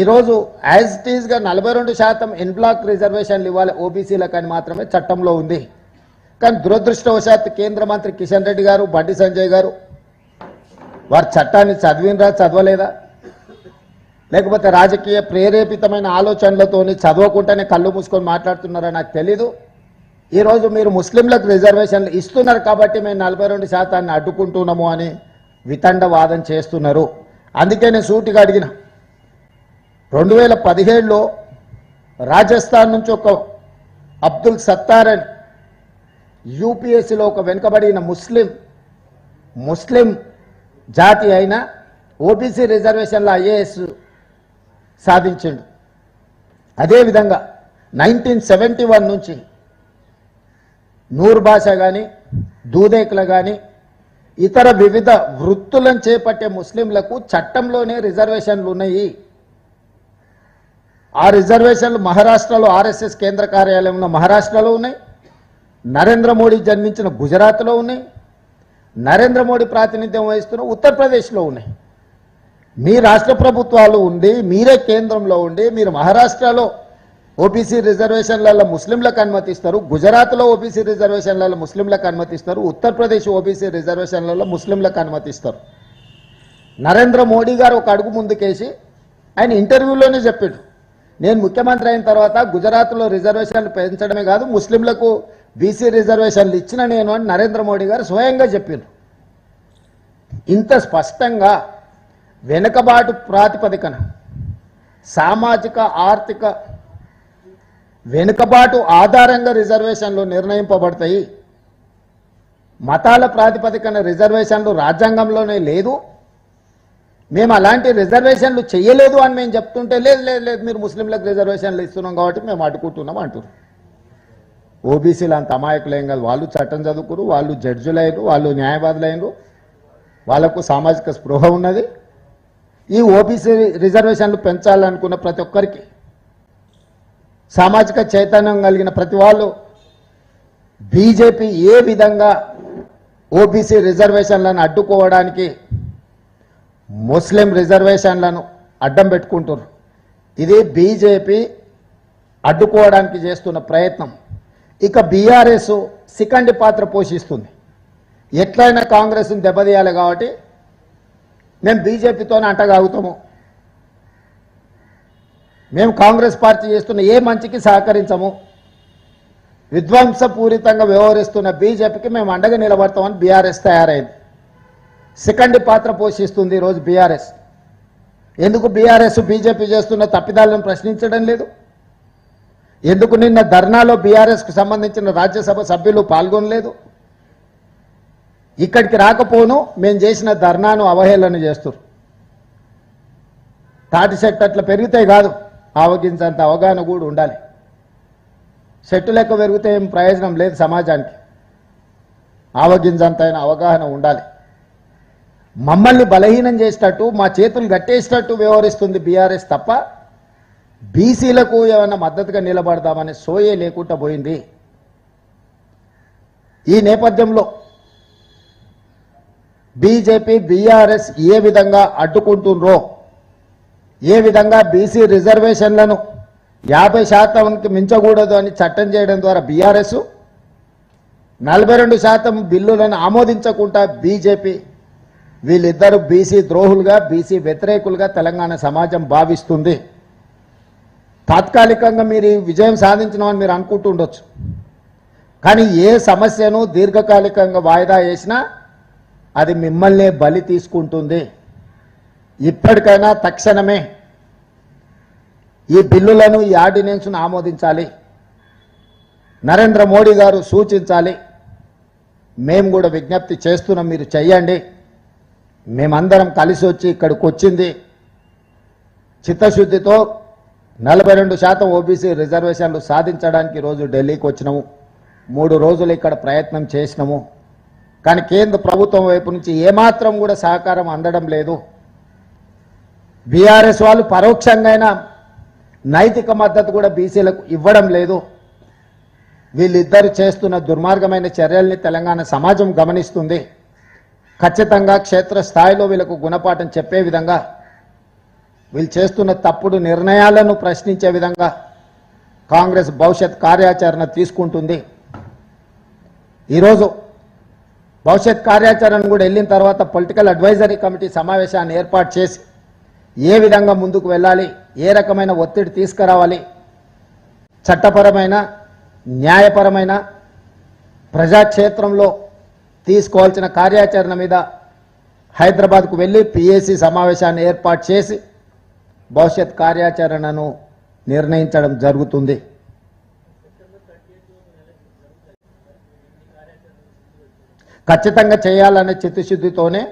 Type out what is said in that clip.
ఈరోజు as it ఈస్గా 42% ఎన్ black రిజర్వేషన్లు ఇవ్వాలి ఓబీసీలకు అని మాత్రమే చట్టంలో ఉంది. కానీ దురదృష్టవశాత్తు కేంద్ర మంత్రి కిషన్ రెడ్డి గారు, బండి సంజయ్ గారు వారు చట్టాన్ని చదివినరా, చదవలేదా, లేకపోతే రాజకీయ ప్రేరేపితమైన ఆలోచనలతోని చదవకుండానే కళ్ళు మూసుకొని మాట్లాడుతున్నారా నాకు తెలీదు. ఈరోజు మీరు ముస్లింలకు రిజర్వేషన్లు ఇస్తున్నారు కాబట్టి మేము 42% అడ్డుకుంటున్నాము అని వితండవాదం చేస్తున్నారు. అందుకే నేను సూటిగా అడిగిన 2017లో రాజస్థాన్ నుంచి ఒక అబ్దుల్ సత్తార్ అని యూపీఎస్సీలో ఒక వెనుకబడిన ముస్లిం జాతి అయిన ఓబీసీ రిజర్వేషన్లో ఐఏఎస్ సాధించిండు. అదేవిధంగా 1971 నుంచి నూర్ బాషా కానీ, దూదేకుల కానీ ఇతర వివిధ వృత్తులను చేపట్టే ముస్లింలకు చట్టంలోనే రిజర్వేషన్లు ఉన్నాయి. ఆ రిజర్వేషన్లు మహారాష్ట్రలో ఆర్ఎస్ఎస్ కేంద్ర కార్యాలయం ఉన్న మహారాష్ట్రలో ఉన్నాయి, నరేంద్ర మోడీ జన్మించిన గుజరాత్లో ఉన్నాయి, నరేంద్ర మోడీ ప్రాతినిధ్యం వహిస్తున్న ఉత్తరప్రదేశ్లో ఉన్నాయి. మీ రాష్ట్ర ప్రభుత్వాలు ఉండి, మీరే కేంద్రంలో ఉండి మీరు మహారాష్ట్రలో ఓబీసీ రిజర్వేషన్లలో ముస్లింలకు అనుమతిస్తారు, గుజరాత్లో ఓబీసీ రిజర్వేషన్లలో ముస్లింలకు అనుమతిస్తారు, ఉత్తరప్రదేశ్ ఓబీసీ రిజర్వేషన్లలో ముస్లింలకు అనుమతిస్తారు. నరేంద్ర మోడీ గారు ఒక అడుగు ముందుకేసి ఆయన ఇంటర్వ్యూలోనే చెప్పాడు, నేను ముఖ్యమంత్రి అయిన తర్వాత గుజరాత్లో రిజర్వేషన్లు పెంచడమే కాదు ముస్లింలకు బీసీ రిజర్వేషన్లు ఇచ్చిన నేను అని నరేంద్ర మోడీ గారు స్వయంగా చెప్పారు. ఇంత స్పష్టంగా వెనుకబాటు ప్రాతిపదికన సామాజిక ఆర్థిక వెనుకబాటు ఆధారంగా రిజర్వేషన్లు నిర్ణయింపబడతాయి, మతాల ప్రాతిపదికన రిజర్వేషన్లు రాజ్యాంగంలోనే లేదు, మేము అలాంటి రిజర్వేషన్లు చేయలేదు అని మేము చెప్తుంటే లేదు లేదు లేదు మీరు ముస్లింలకు రిజర్వేషన్లు ఇస్తున్నాం కాబట్టి మేము అడ్డుకుంటున్నాం అంటారు. ఓబీసీలు అంత అమాయకులేం కాదు, వాళ్ళు చట్టం చదువుకురు, వాళ్ళు జడ్జులైనరు, వాళ్ళు న్యాయవాదులైనరు, వాళ్ళకు సామాజిక స్పృహ ఉన్నది. ఈ ఓబీసీ రిజర్వేషన్లు పెంచాలనుకున్న ప్రతి ఒక్కరికి, సామాజిక చైతన్యం కలిగిన ప్రతి వాళ్ళు బీజేపీ ఏ విధంగా ఓబీసీ రిజర్వేషన్లను అడ్డుకోవడానికి ముస్లిం రిజర్వేషన్లను అడ్డం పెట్టుకుంటారు. ఇది బీజేపీ అడ్డుకోవడానికి చేస్తున్న ప్రయత్నం. ఇక బీఆర్ఎస్ సికండి పాత్ర పోషిస్తుంది. ఎట్లయినా కాంగ్రెస్ని దెబ్బతీయాలి కాబట్టి మేము బీజేపీతోనే అంటగాగుతాము, మేము కాంగ్రెస్ పార్టీ చేస్తున్న ఏ మంచికి సహకరించము, విధ్వంసపూరితంగా వ్యవహరిస్తున్న బీజేపీకి మేము అండగా నిలబడతామని బీఆర్ఎస్ తయారైంది. సెకండ్ పాత్ర పోషిస్తుంది ఈరోజు బీఆర్ఎస్. ఎందుకు బీఆర్ఎస్ బీజేపీ చేస్తున్న తప్పిదాలను ప్రశ్నించడం లేదు? ఎందుకు నిన్న ధర్నాలో బీఆర్ఎస్కు సంబంధించిన రాజ్యసభ సభ్యులు పాల్గొనలేదు? ఇక్కడికి రాకపోను మేము చేసిన ధర్నాను అవహేళన చేస్తారు. తాటి చెట్టు అట్లా పెరిగితే కాదు, ఆవగించంత అవగాహన కూడా ఉండాలి. చెట్టు లెక్క పెరిగితే ఏం ప్రయోజనం లేదు సమాజానికి, ఆవగించంతైన అవగాహన ఉండాలి. మమ్మల్ని బలహీనం చేసేటట్టు, మా చేతులు గట్టేసేటట్టు వ్యవహరిస్తుంది బీఆర్ఎస్ తప్ప బీసీలకు ఏమైనా మద్దతుగా నిలబడదామనే సోయే లేకుండా పోయింది. ఈ నేపథ్యంలో బీజేపీ బీఆర్ఎస్ ఏ విధంగా అడ్డుకుంటుండ్రో, ఏ విధంగా బీసీ రిజర్వేషన్లను 50% మించకూడదు అని చట్టం చేయడం ద్వారా బీఆర్ఎస్, 42% బిల్లులను ఆమోదించకుండా బీజేపీ, వీళ్ళిద్దరూ బీసీ ద్రోహులుగా, బీసీ వ్యతిరేకులుగా తెలంగాణ సమాజం భావిస్తుంది. తాత్కాలికంగా మీరు విజయం సాధించినామని మీరు అనుకుంటుండొచ్చు, కానీ ఏ సమస్యను దీర్ఘకాలికంగా వాయిదా వేసినా అది మిమ్మల్నే బలి తీసుకుంటుంది. ఇప్పటికైనా తక్షణమే ఈ బిల్లులను, ఈ ఆర్డినెన్స్ను ఆమోదించాలి. నరేంద్ర మోడీ గారు సూచించాలి, మేము కూడా విజ్ఞప్తి చేస్తున్నాం, మీరు చెయ్యండి. మేమందరం కలిసి వచ్చి ఇక్కడికి వచ్చింది చిత్తశుద్ధితో 42% ఓబీసీ రిజర్వేషన్లు సాధించడానికి ఈరోజు ఢిల్లీకి వచ్చినాము. 3 రోజులు ఇక్కడ ప్రయత్నం చేసినాము. కానీ కేంద్ర ప్రభుత్వం వైపు నుంచి ఏమాత్రం కూడా సహకారం అందడం లేదు. బీఆర్ఎస్ వాళ్ళు పరోక్షంగా నైతిక మద్దతు కూడా బీసీలకు ఇవ్వడం లేదు. వీళ్ళిద్దరు చేస్తున్న దుర్మార్గమైన చర్యల్ని తెలంగాణ సమాజం గమనిస్తుంది. ఖచ్చితంగా క్షేత్రస్థాయిలో వీళ్ళకు గుణపాఠం చెప్పే విధంగా వీళ్ళు చేస్తున్న తప్పుడు నిర్ణయాలను ప్రశ్నించే విధంగా కాంగ్రెస్ భవిష్యత్ కార్యాచరణ తీసుకుంటుంది. ఈరోజు భవిష్యత్ కార్యాచరణ కూడా వెళ్ళిన తర్వాత పొలిటికల్ అడ్వైజరీ కమిటీ సమావేశాన్ని ఏర్పాటు చేసి ఏ విధంగా ముందుకు వెళ్ళాలి, ఏ రకమైన ఒత్తిడి తీసుకురావాలి, చట్టపరమైన న్యాయపరమైన ప్రజాక్షేత్రంలో తీసుకోవాల్సిన కార్యాచరణ మీద హైదరాబాద్కు వెళ్ళి పిఏసీ సమావేశాన్ని ఏర్పాటు చేసి భవిష్యత్ కార్యాచరణను నిర్ణయించడం జరుగుతుంది. ఖచ్చితంగా చేయాలనే చిత్తశుద్ధితోనే